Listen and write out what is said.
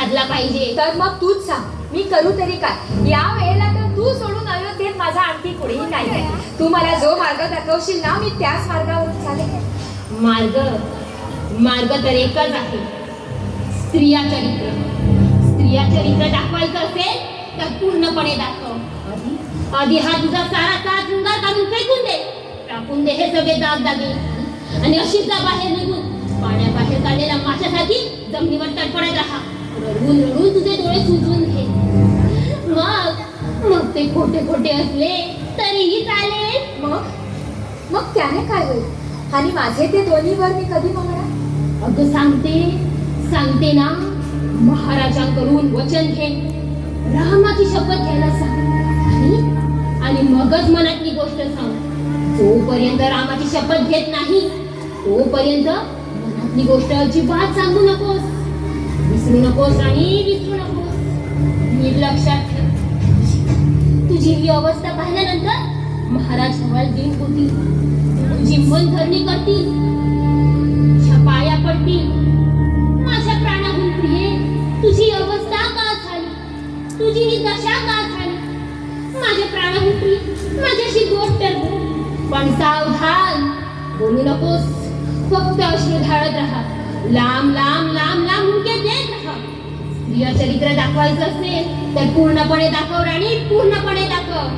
साधला पाहिजे. तर मग तूच सांग, मी करू तरी काय? या वेळेला तर तू सोडून अयोध्येत माझा आणखी कुणीही नाही आहे. तू मला जो मार्ग दाखवशील ना, मी त्याच मार्गावरून चालेल. मार्ग तर एकच आहे, स्त्रिया चरित्र. स्त्रिया चरित्र दाखवायचं असेल तर पूर्णपणे दाखव. आधी हा तुझा सारा साज शृंगार काढून फेकून दे, टाकून दे हे सगळे दागदागे, आणि अशीच जा बाहेर निघून पाण्याबाहेर काढलेल्या माशासाठी जमिनीवर तडफडत राहा. रडून रडून तुझे डोळे सुजवून घे. मग ते खोटे खोटे असले तरीही चालेल. मग त्याने काय होईल? आणि माझे ते दोन्ही वर मी कधी मागणार? अगं सांगते ना, महाराजांकडून वचन घे, रामाची शपथ घ्यायला सांग, आणि मगच मनातली गोष्ट सांग. जोपर्यंत रामाची शपथ घेत नाही तोपर्यंत मनातली गोष्ट अजिबात सांगू नकोस, विसरू नकोस. नीट लक्षात ठेव, तुझी ही अवस्था पाहिल्यानंतर महाराज हवालदिल होतील, तुझी मनधरणी करतील, तुझ्या पाया पडतील. माझ्या प्राणाहून प्रिये, तुझी अवस्था का झाली, तुझी ही दशा का झाली? माझ्या प्राणाहून प्रिय, माझ्याशी गोष्ट कर, पण सावधान, बोलू नकोस. फक्त अश्रू ढाळत राहा, लांब लांब लांब लांब मुके देत राहा. स्त्रिया चरित्र दाखवायचं असेल तर पूर्णपणे दाखव राणी, पूर्णपणे दाखव.